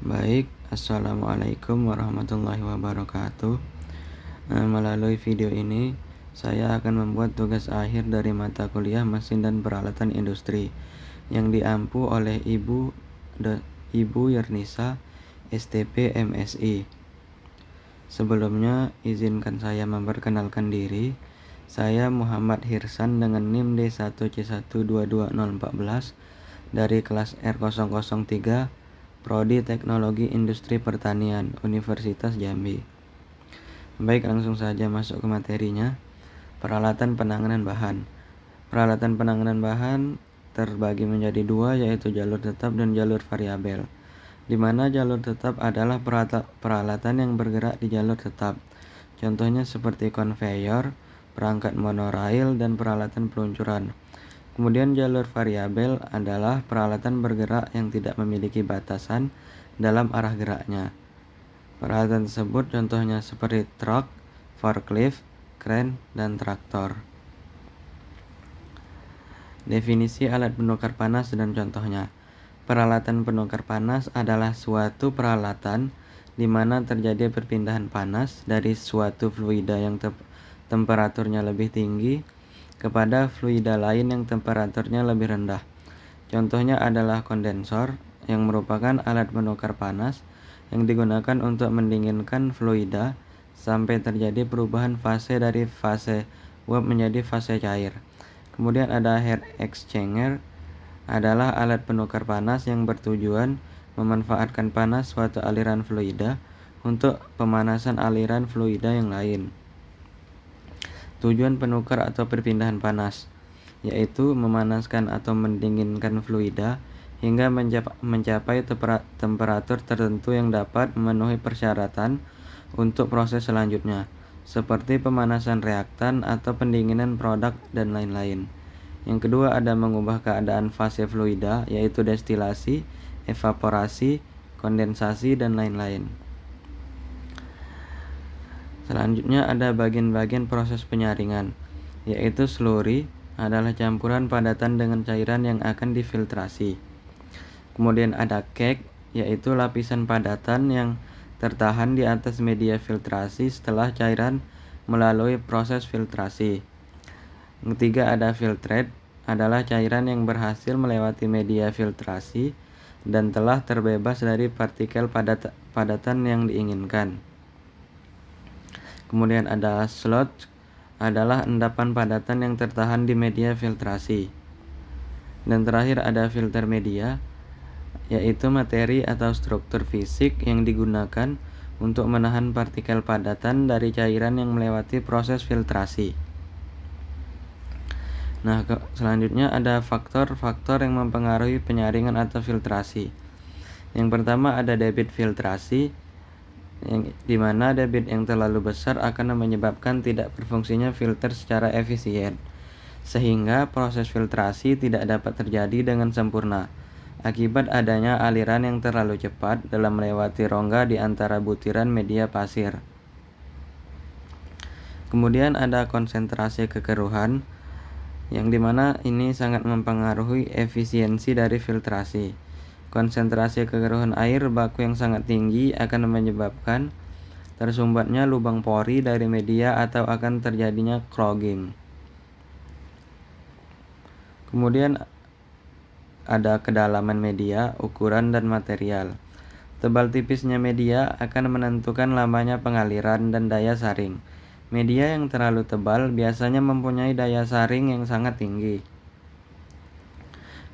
Baik, Assalamualaikum warahmatullahi wabarakatuh. Melalui video ini, saya akan membuat tugas akhir dari mata kuliah Mesin dan Peralatan Industri yang diampu oleh Ibu Yernisa, STP MSI. Sebelumnya, izinkan saya memperkenalkan diri. Saya Muhammad Hirsan dengan NIM D1C122014 dari kelas R003 Prodi Teknologi Industri Pertanian, Universitas Jambi. Baik, langsung saja masuk ke materinya. Peralatan penanganan bahan. Peralatan penanganan bahan terbagi menjadi dua, yaitu jalur tetap dan jalur variabel. Di mana jalur tetap adalah peralatan yang bergerak di jalur tetap. Contohnya seperti konveyor, perangkat monorail, dan peralatan peluncuran. Kemudian jalur variabel adalah peralatan bergerak yang tidak memiliki batasan dalam arah geraknya. Peralatan tersebut contohnya seperti truk, forklift, kren, dan traktor. Definisi alat penukar panas dan contohnya. Peralatan penukar panas adalah suatu peralatan di mana terjadi perpindahan panas dari suatu fluida yang temperaturnya lebih tinggi kepada fluida lain yang temperaturnya lebih rendah. Contohnya adalah kondensor, yang merupakan alat penukar panas yang digunakan untuk mendinginkan fluida sampai terjadi perubahan fase dari fase uap menjadi fase cair. Kemudian ada heat exchanger, adalah alat penukar panas yang bertujuan memanfaatkan panas suatu aliran fluida untuk pemanasan aliran fluida yang lain. Tujuan penukar atau perpindahan panas yaitu memanaskan atau mendinginkan fluida hingga mencapai temperatur tertentu yang dapat memenuhi persyaratan untuk proses selanjutnya, seperti pemanasan reaktan atau pendinginan produk dan lain-lain. Yang kedua ada mengubah keadaan fase fluida, yaitu destilasi, evaporasi, kondensasi, dan lain-lain. Selanjutnya ada bagian-bagian proses penyaringan, yaitu slurry adalah campuran padatan dengan cairan yang akan difiltrasi. Kemudian ada cake, yaitu lapisan padatan yang tertahan di atas media filtrasi setelah cairan melalui proses filtrasi. Yang ketiga ada filtrate, adalah cairan yang berhasil melewati media filtrasi dan telah terbebas dari partikel padatan yang diinginkan. Kemudian ada sludge, adalah endapan padatan yang tertahan di media filtrasi. Dan terakhir ada filter media, yaitu materi atau struktur fisik yang digunakan untuk menahan partikel padatan dari cairan yang melewati proses filtrasi. Nah, selanjutnya ada faktor-faktor yang mempengaruhi penyaringan atau filtrasi. Yang pertama ada debit filtrasi, yang dimana debit yang terlalu besar akan menyebabkan tidak berfungsinya filter secara efisien, sehingga proses filtrasi tidak dapat terjadi dengan sempurna akibat adanya aliran yang terlalu cepat dalam melewati rongga di antara butiran media pasir. Kemudian ada konsentrasi kekeruhan, yang dimana ini sangat mempengaruhi efisiensi dari filtrasi. Konsentrasi kekeruhan air baku yang sangat tinggi akan menyebabkan tersumbatnya lubang pori dari media atau akan terjadinya clogging. Kemudian ada kedalaman media, ukuran, dan material. Tebal tipisnya media akan menentukan lamanya pengaliran dan daya saring. Media yang terlalu tebal biasanya mempunyai daya saring yang sangat tinggi,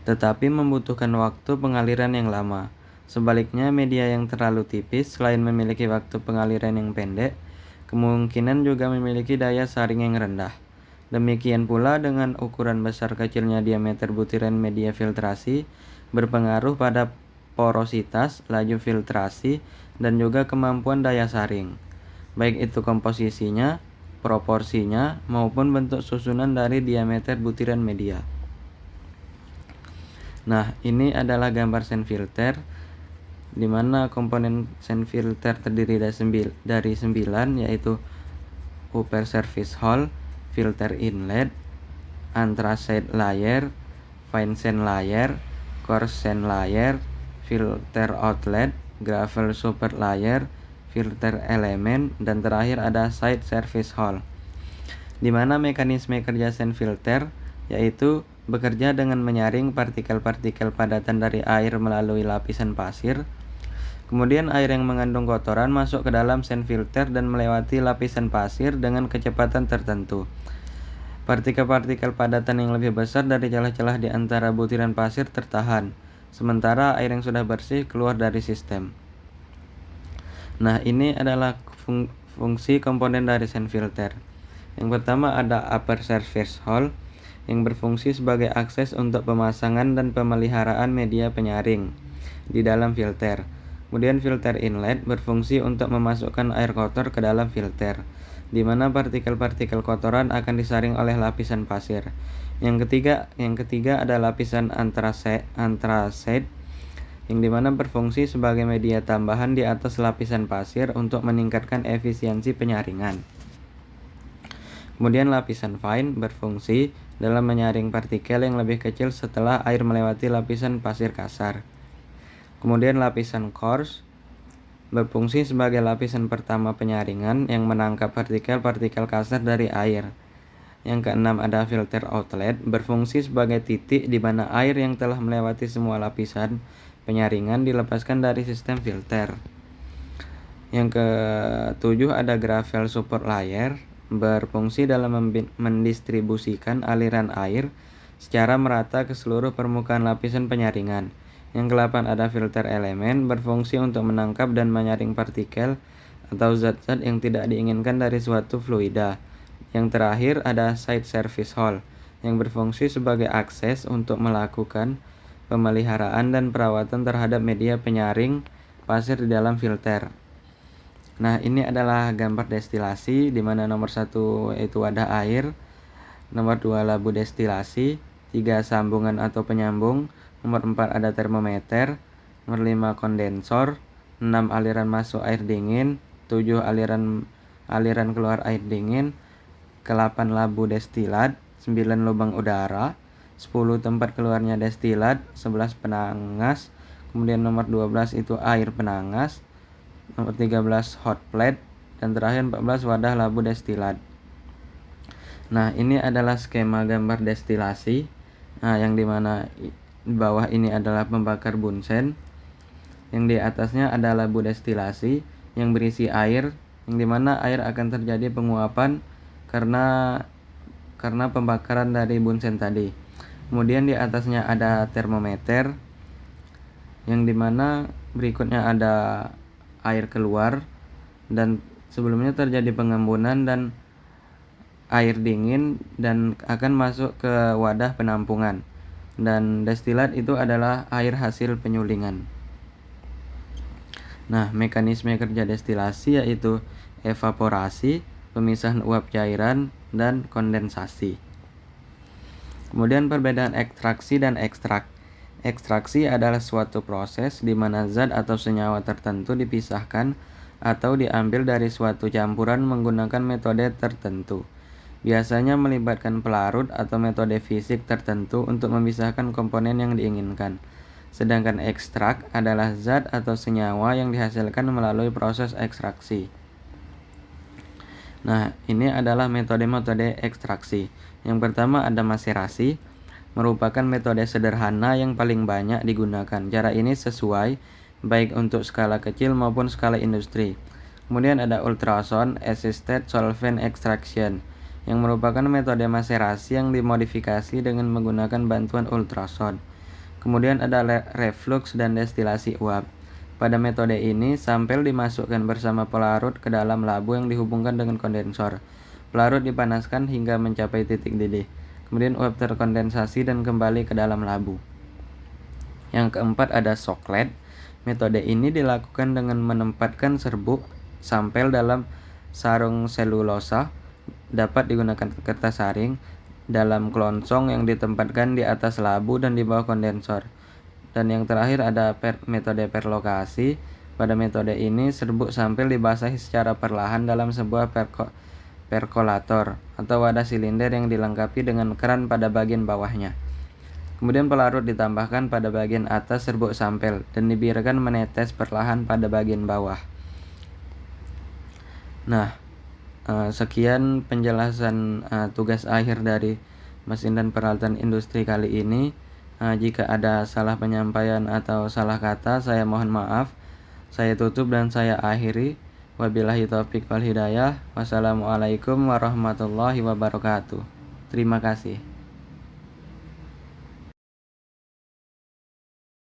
tetapi membutuhkan waktu pengaliran yang lama. Sebaliknya, media yang terlalu tipis selain memiliki waktu pengaliran yang pendek, kemungkinan juga memiliki daya saring yang rendah. Demikian pula dengan ukuran besar kecilnya diameter butiran media filtrasi berpengaruh pada porositas, laju filtrasi, dan juga kemampuan daya saring, baik itu komposisinya, proporsinya, maupun bentuk susunan dari diameter butiran media. Nah, ini adalah gambar sand filter, di mana komponen sand filter terdiri dari 9, yaitu upper surface hole, filter inlet, anthracite layer, fine sand layer, coarse sand layer, filter outlet, gravel super layer, filter elemen, dan terakhir ada side surface hull. Di mana mekanisme kerja sand filter yaitu bekerja dengan menyaring partikel-partikel padatan dari air melalui lapisan pasir. Kemudian air yang mengandung kotoran masuk ke dalam sand filter dan melewati lapisan pasir dengan kecepatan tertentu. Partikel-partikel padatan yang lebih besar dari celah-celah di antara butiran pasir tertahan, sementara air yang sudah bersih keluar dari sistem. Nah, ini adalah fungsi komponen dari sand filter. Yang pertama ada upper surface hull yang berfungsi sebagai akses untuk pemasangan dan pemeliharaan media penyaring di dalam filter. Kemudian filter inlet berfungsi untuk memasukkan air kotor ke dalam filter, di mana partikel-partikel kotoran akan disaring oleh lapisan pasir. Yang ketiga ada lapisan anthracite yang dimana berfungsi sebagai media tambahan di atas lapisan pasir untuk meningkatkan efisiensi penyaringan. Kemudian lapisan fine berfungsi dalam menyaring partikel yang lebih kecil setelah air melewati lapisan pasir kasar. Kemudian lapisan coarse berfungsi sebagai lapisan pertama penyaringan yang menangkap partikel-partikel kasar dari air. Yang keenam ada filter outlet berfungsi sebagai titik di mana air yang telah melewati semua lapisan penyaringan dilepaskan dari sistem filter. Yang ketujuh ada gravel support layer berfungsi dalam mendistribusikan aliran air secara merata ke seluruh permukaan lapisan penyaringan. Yang ke-8 ada filter elemen berfungsi untuk menangkap dan menyaring partikel atau zat-zat yang tidak diinginkan dari suatu fluida. Yang terakhir ada side surface hull yang berfungsi sebagai akses untuk melakukan pemeliharaan dan perawatan terhadap media penyaring pasir di dalam filter. Nah, ini adalah gambar destilasi di mana nomor 1 itu ada air, nomor 2 labu destilasi, 3 sambungan atau penyambung, nomor 4 ada termometer, nomor 5 kondensor, 6 aliran masuk air dingin, 7 aliran keluar air dingin, ke-8 labu destilat, 9 lubang udara, 10 tempat keluarnya destilat, 11 penangas, kemudian nomor 12 itu air penangas, nomor 13 hot plate, dan terakhir 14 wadah labu destilat. Nah, ini adalah skema gambar destilasi. Nah, yang dimana di bawah ini adalah pembakar bunsen, yang di atasnya ada labu destilasi yang berisi air, yang dimana air akan terjadi penguapan karena pembakaran dari bunsen tadi. Kemudian di atasnya ada termometer, yang dimana berikutnya ada air keluar, dan sebelumnya terjadi pengembunan dan air dingin dan akan masuk ke wadah penampungan. Dan destilat itu adalah air hasil penyulingan. Nah, mekanisme kerja destilasi yaitu evaporasi, pemisahan uap cairan, dan kondensasi. Kemudian perbedaan ekstraksi dan ekstrak. Ekstraksi adalah suatu proses di mana zat atau senyawa tertentu dipisahkan atau diambil dari suatu campuran menggunakan metode tertentu. Biasanya melibatkan pelarut atau metode fisik tertentu untuk memisahkan komponen yang diinginkan. Sedangkan ekstrak adalah zat atau senyawa yang dihasilkan melalui proses ekstraksi. Nah, ini adalah metode-metode ekstraksi. Yang pertama ada maserasi, merupakan metode sederhana yang paling banyak digunakan. Cara ini sesuai baik untuk skala kecil maupun skala industri. Kemudian ada ultrasound assisted solvent extraction, yang merupakan metode maserasi yang dimodifikasi dengan menggunakan bantuan ultrasound. Kemudian ada reflux dan destilasi uap. Pada metode ini, sampel dimasukkan bersama pelarut ke dalam labu yang dihubungkan dengan kondensor. Pelarut dipanaskan hingga mencapai titik didih. Kemudian uap terkondensasi dan kembali ke dalam labu. Yang keempat ada shocklet. Metode ini dilakukan dengan menempatkan serbuk sampel dalam sarung selulosa, dapat digunakan kertas saring, dalam keloncong yang ditempatkan di atas labu dan di bawah kondensor. Dan yang terakhir ada metode perlokasi. Pada metode ini serbuk sampel dibasahi secara perlahan dalam sebuah perkolator atau wadah silinder yang dilengkapi dengan keran pada bagian bawahnya. Kemudian pelarut ditambahkan pada bagian atas serbuk sampel dan dibiarkan menetes perlahan pada bagian bawah. Nah, sekian penjelasan tugas akhir dari mesin dan peralatan industri kali ini. Jika ada salah penyampaian atau salah kata, saya mohon maaf. Saya tutup dan saya akhiri. Wabillahi taufik wal hidayah. Wassalamualaikum warahmatullahi wabarakatuh. Terima kasih.